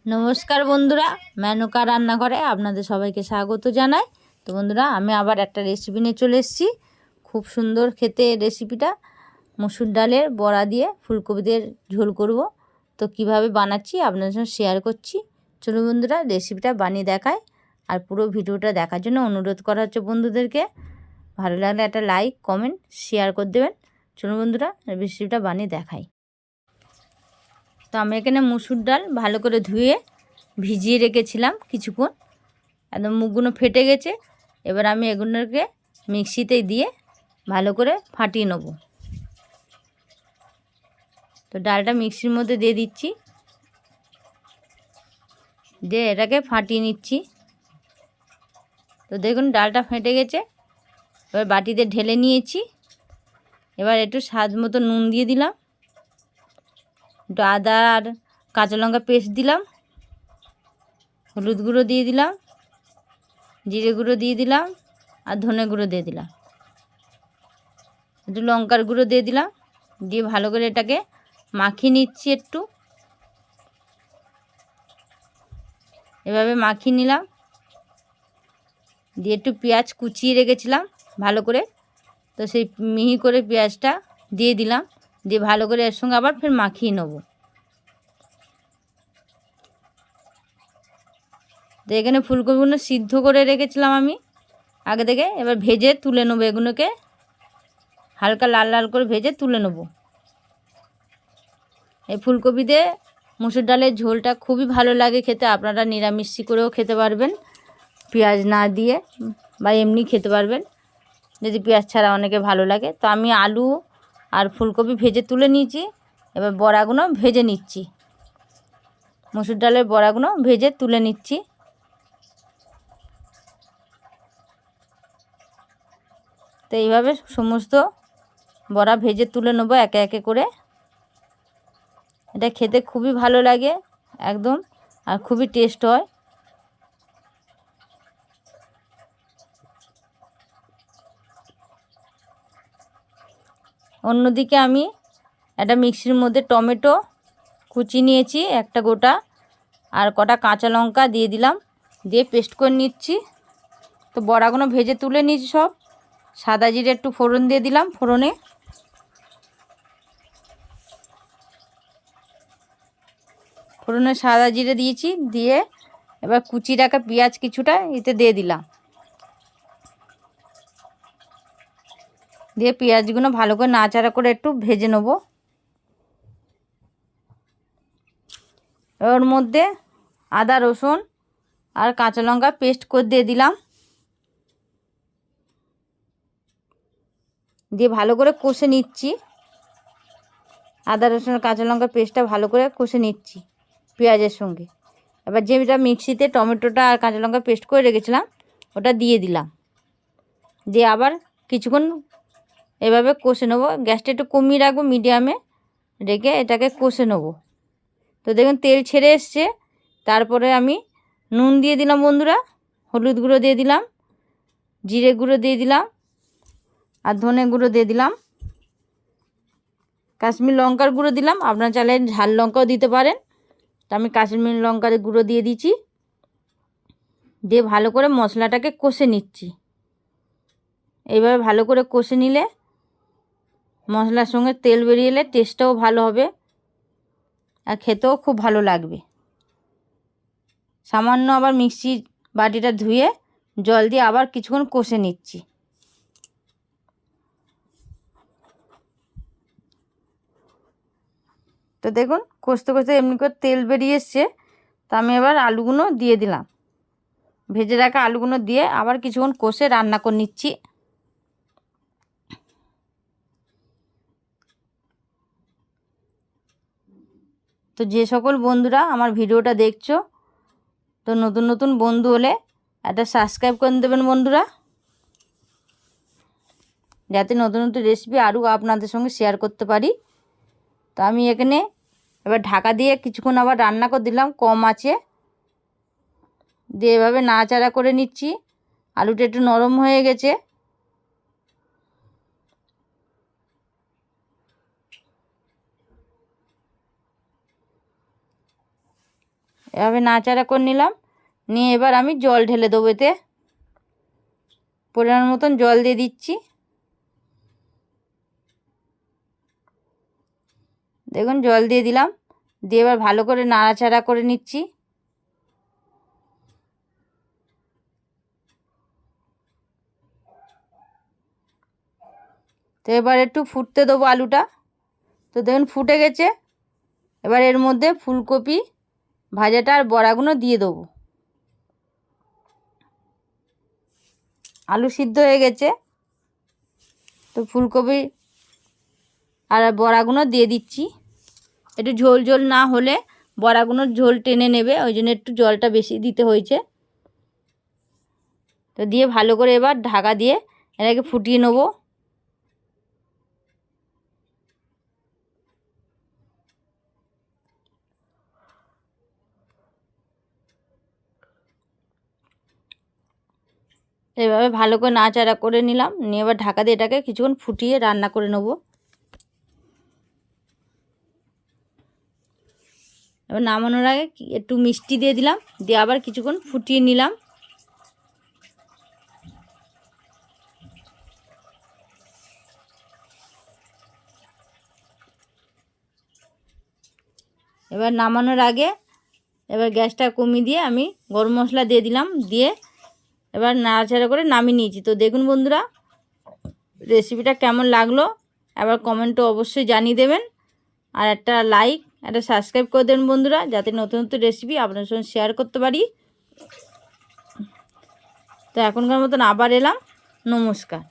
নমস্কার বন্ধুরা, মেনকা রান্নাঘরে আপনাদের সবাইকে স্বাগত জানাই। তো বন্ধুরা, আমি আবার একটা রেসিপি নিয়ে চলে এসেছি। খুব সুন্দর খেতে রেসিপিটা। মসুর ডালের বড়া দিয়ে ফুলকপি দিয়ে ঝোল করব। তো কিভাবে বানাচ্ছি আপনাদের সঙ্গে শেয়ার করছি। চলুন বন্ধুরা, রেসিপিটা বানিয়ে দেখায়। আর পুরো ভিডিওটা দেখার জন্য অনুরোধ করা হচ্ছে বন্ধুদেরকে। ভালো লাগলে একটা লাইক কমেন্ট শেয়ার করে দেবেন। চলুন বন্ধুরা, রেসিপিটা বানিয়ে দেখাই। তো আমি এখানে মসুর ডাল ভালো করে ধুয়ে ভিজিয়ে রেখেছিলাম কিছুক্ষণ। একদম মুখগুলো ফেটে গেছে। এবার আমি এগুলোকে মিক্সিতে দিয়ে ভালো করে ফাটিয়ে নেব। তো ডালটা মিক্সির মধ্যে দিয়ে দিচ্ছি, দিয়ে এটাকে ফাটিয়ে নিচ্ছি। তো দেখুন ডালটা ফেটে গেছে। এবার বাটিতে ঢেলে নিয়েছি। এবার একটু স্বাদ মতো নুন দিয়ে দিলাম, একটু আদা আর কাঁচা লঙ্কা পেস্ট দিলাম, হলুদ গুঁড়ো দিয়ে দিলাম, জিরে গুঁড়ো দিয়ে দিলাম, আর ধনে গুঁড়ো দিয়ে দিলাম, একটু লঙ্কার গুঁড়ো দিয়ে দিলাম। দিয়ে ভালো করে এটাকে মাখিয়ে নিচ্ছি একটু। এভাবে মাখিয়ে নিলাম। দিয়ে একটু পেঁয়াজ কুচিয়ে রেখেছিলাম ভালো করে, তো সেই মিহি করে পেঁয়াজটা দিয়ে দিলাম। দিয়ে ভালো করে এর সঙ্গে আবার ফের মাখিয়ে নেব। তো এখানে ফুলকপিগুলো সিদ্ধ করে রেখেছিলাম আমি আগে থেকে। এবার ভেজে তুলে নেবো, এগুলোকে হালকা লাল লাল করে ভেজে তুলে নেব। এই ফুলকপি দিয়ে মসুর ডালের ঝোলটা খুবই ভালো লাগে খেতে। আপনারা নিরামিষি করেও খেতে পারবেন, পেঁয়াজ না দিয়ে, বা এমনি খেতে পারবেন যদি পেঁয়াজ ছাড়া অনেকে ভালো লাগে। তো আমি আলু আর ফুলকপি ভেজে তুলে নিয়েছি। এবার বড়াগুলো ভেজে নিচ্ছি, মসুর ডালের বড়াগুলো ভেজে তুলে নিচ্ছি। তো এইভাবে সমস্ত বড়া ভেজে তুলে নেবো একে একে করে। এটা খেতে খুবই ভালো লাগে একদম, আর খুবই টেস্ট হয়। অন্যদিকে আমি একটা মিক্সির মধ্যে টমেটো কুচি নিয়েছি একটা গোটা, আর কটা কাঁচা লঙ্কা দিয়ে দিলাম, দিয়ে পেস্ট করে নিচ্ছি। তো বড়াগুলো ভেজে তুলে নিয়েছি সব। সাদা জিরে একটু ফোড়ন দিয়ে দিলাম, ফোড়নে সাদা জিরে দিয়েছি। দিয়ে এবার কুচি রাখা পেঁয়াজ কিছুটা এতে দিয়ে দিলাম। দিয়ে পেঁয়াজগুলো ভালো করে নাড়াচাড়া করে একটু ভেজে নেব। ওর মধ্যে আদা রসুন আর কাঁচা লঙ্কা পেস্ট করে দিয়ে দিলাম। দিয়ে ভালো করে কষে নিচ্ছি। আদা রসুন আর কাঁচা লঙ্কার পেস্টটা ভালো করে কষে নিচ্ছি পেঁয়াজের সঙ্গে। এবার যেটা মিক্সিতে টমেটোটা আর কাঁচা লঙ্কা পেস্ট করে রেখেছিলাম ওটা দিয়ে দিলাম। দিয়ে আবার কিছুক্ষণ এভাবে কষে নেবো। গ্যাসটা একটু কমিয়ে রাখবো, মিডিয়ামে রেখে এটাকে কষে নেবো। তো দেখুন তেল ছেড়ে এসছে। তারপরে আমি নুন দিয়ে দিলাম বন্ধুরা, হলুদ গুঁড়ো দিয়ে দিলাম, জিরে গুঁড়ো দিয়ে দিলাম, আর ধনে গুঁড়ো দিয়ে দিলাম, কাশ্মীর লঙ্কার গুঁড়ো দিলাম। আপনারা চাইলে ঝাল লঙ্কাও দিতে পারেন। তো আমি কাশ্মীর লঙ্কার গুঁড়ো দিয়ে দিচ্ছি। দিয়ে ভালো করে মশলাটাকে কষে নিচ্ছি। এইভাবে ভালো করে কষে নিলে মশলার সঙ্গে তেল বেরিয়ে এলে টেস্টটাও ভালো হবে, আর খেতেও খুব ভালো লাগবে। সামান্য আবার মিক্সির বাটিটা ধুয়ে জল দিয়ে আবার কিছুক্ষণ কষে নিচ্ছি। তো দেখুন কষতে কষতে এমনি করে তেল বেরিয়ে এসছে। তো আমি এবার আলুগুলো দিয়ে দিলাম। ভেজে রাখা আলুগুলো দিয়ে আবার কিছুক্ষণ কষে রান্না করে নিচ্ছি। তো যে সকল বন্ধুরা আমার ভিডিওটা দেখছো, তো নতুন নতুন বন্ধু হলে একটা সাবস্ক্রাইব করে দেবেন বন্ধুরা, যাতে নতুন নতুন রেসিপি আরও আপনাদের সঙ্গে শেয়ার করতে পারি। তো আমি এখানে এবার ঢাকা দিয়ে কিছুক্ষণ আবার রান্না করে দিলাম কম আঁচে। দিয়ে এভাবে নাড়াচাড়া করে নিচ্ছি। আলুটা একটু নরম হয়ে গেছে। এভাবে নাড়াচাড়া করে নিলাম, নিয়ে এবার আমি জল ঢেলে দেবো। এতে পরিমাণ মতন জল দিয়ে দিচ্ছি। দেখুন জল দিয়ে দিলাম, দিয়ে এবার ভালো করে নাড়াচাড়া করে নিচ্ছি। তো এবার একটু ফুটতে দেবো আলুটা। তো দেখুন ফুটে গেছে। এবার এর মধ্যে ফুলকপি ভাজাটা আর বড়াগুলো দিয়ে দেবো। আলু সিদ্ধ হয়ে গেছে, তো ফুলকপি আর বড়াগুলো দিয়ে দিচ্ছি। একটু ঝোল ঝোল না হলে বড়াগুলোর ঝোল টেনে নেবে, ওই জন্য একটু জলটা বেশি দিতে হয়েছে। তো দিয়ে ভালো করে এবার ঢাকা দিয়ে এটাকে ফুটিয়ে নেব। এভাবে ভালো করে নাড়াচাড়া করে নিলাম, নিয়ে এবার ঢাকা দিয়ে এটাকে কিছুক্ষণ ফুটিয়ে রান্না করে নেব। এবার নামানোর আগে একটু মিষ্টি দিয়ে দিলাম, দিয়ে আবার কিছুক্ষণ ফুটিয়ে নিলাম। এবার নামানোর আগে এবার গ্যাসটা কমিয়ে দিয়ে আমি গরম মশলা দিয়ে দিলাম, দিয়ে এবার নাড়াচাড়া করে নামিয়ে নিয়েছি। তো দেখুন বন্ধুরা রেসিপিটা কেমন লাগলো এবার কমেন্টে অবশ্যই জানিয়ে দেবেন, আর একটা লাইক একটা সাবস্ক্রাইব করে দেবেন বন্ধুরা, যাতে নতুন নতুন রেসিপি আপনার সঙ্গে শেয়ার করতে পারি। তো এখনকার মতন আবার এলাম, নমস্কার।